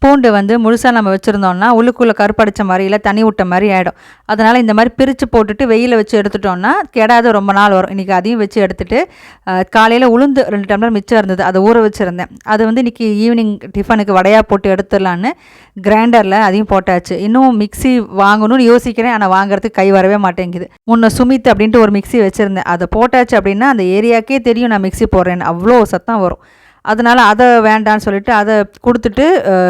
பூண்டு வந்து முழுசாக நம்ம வச்சுருந்தோம்னா உள்ளுக்குள்ளே கருப்படிச்ச மாதிரி இல்லை தண்ணி விட்ட மாதிரி ஆகிடும். அதனால் இந்த மாதிரி பிரித்து போட்டுட்டு வெயிலில் வச்சு எடுத்துட்டோம்னா கெடாது ரொம்ப நாள் வரும். இன்றைக்கி அதையும் வச்சு எடுத்துகிட்டு காலையில் உளுந்து 2 டம்ளர் மிச்சம் இருந்தது, அதை ஊற வச்சுருந்தேன். அது வந்து இன்றைக்கி ஈவினிங் டிஃபனுக்கு வடையாக போட்டு எடுத்துடலான்னு கிரைண்டரில் அதையும் போட்டாச்சு. இன்னும் மிக்ஸி வாங்கணும்னு யோசிக்கிறேன், ஆனால் வாங்குறதுக்கு கை வரவே மாட்டேங்குது. முன்ன சுமித் அப்படின்ட்டு ஒரு மிக்ஸி வச்சுருந்தேன், அதை போட்டாச்சு அப்படின்னா அந்த ஏரியாக்கே தெரியும் நான் மிக்ஸி போடுறேன்னு, அவ்வளோ சத்தம் வரும். அதனால் அதை வேண்டான்னு சொல்லிவிட்டு அதை கொடுத்துட்டு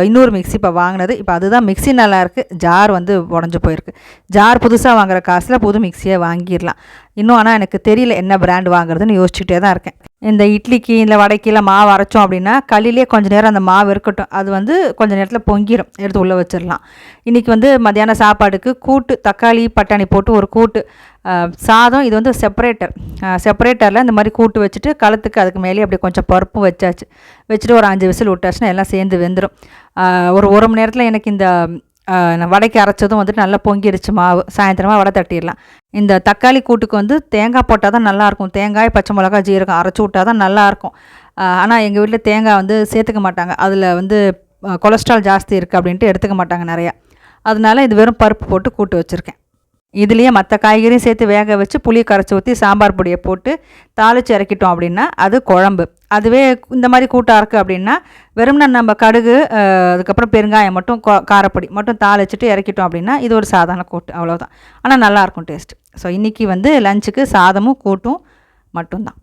இன்னொரு மிக்ஸி இப்போ வாங்கினது. இப்போ அதுதான் மிக்ஸி நல்லாயிருக்கு, ஜார் வந்து உடஞ்சி போயிருக்கு. ஜார் புதுசாக வாங்குகிற காசில் புது மிக்ஸியை வாங்கிடலாம் இன்னும். ஆனால் எனக்கு தெரியல என்ன பிராண்ட் வாங்குறதுன்னு யோசிச்சுட்டே தான் இருக்கேன். இந்த இட்லிக்கு இல்லை வடைக்கு இல்லை மாவு அரைச்சோம் அப்படின்னா களிலே கொஞ்சம் நேரம் அந்த மாவு இருக்கட்டும், அது வந்து கொஞ்சம் நேரத்தில் பொங்கிடும், எடுத்து உள்ளே வச்சிடலாம். இன்றைக்கி வந்து மத்தியான சாப்பாடுக்கு கூட்டு, தக்காளி பட்டாணி போட்டு ஒரு கூட்டு, சாதம். இது வந்து செப்பரேட்டரில் இந்த மாதிரி கூட்டு வச்சுட்டு களத்துக்கு அதுக்கு மேலே அப்படி கொஞ்சம் பருப்பும் வச்சுட்டு ஒரு 5 விசில் விட்டாச்சுன்னா எல்லாம் சேர்ந்து வெந்துடும். ஒரு 1 மணி நேரத்தில் எனக்கு இந்த வடைக்கு அரைச்சதும் வந்துட்டு நல்லா பொங்கிடுச்சு மாவு. சாயந்தரமாக வடை தட்டிடலாம். இந்த தக்காளி கூட்டுக்கு வந்து தேங்காய் போட்டால் தான் நல்லாயிருக்கும். தேங்காய், பச்சை மிளகா, ஜீரகம் அரைச்சி விட்டால் தான் நல்லாயிருக்கும். ஆனால் எங்கள் வீட்டில் தேங்காய் வந்து சேர்த்துக்க மாட்டாங்க, அதில் வந்து கொலஸ்ட்ரால் ஜாஸ்தி இருக்குது அப்படின்ட்டு எடுத்துக்க மாட்டாங்க நிறையா. அதனால இது வெறும் பருப்பு போட்டு கூட்டு வச்சுருக்கேன். இதுலேயே மற்ற காய்கறியும் சேர்த்து வேக வச்சு புளி கரைச்சி ஊற்றி சாம்பார் பொடியை போட்டு தாளித்து இறக்கிட்டோம் அப்படின்னா அது குழம்பு. அதுவே இந்த மாதிரி கூட்டாக இருக்குது அப்படின்னா வெறும்னா நம்ம கடுகு அதுக்கப்புறம் பெருங்காயம் மட்டும் காரப்பொடி மட்டும் தாளிச்சிட்டு இறக்கிட்டோம் அப்படின்னா இது ஒரு சாதாரண கூட்டு, அவ்வளோதான். ஆனால் நல்லாயிருக்கும் டேஸ்ட்டு. ஸோ இன்றைக்கி வந்து லஞ்சுக்கு சாதமும் கூட்டும் மட்டும்தான்.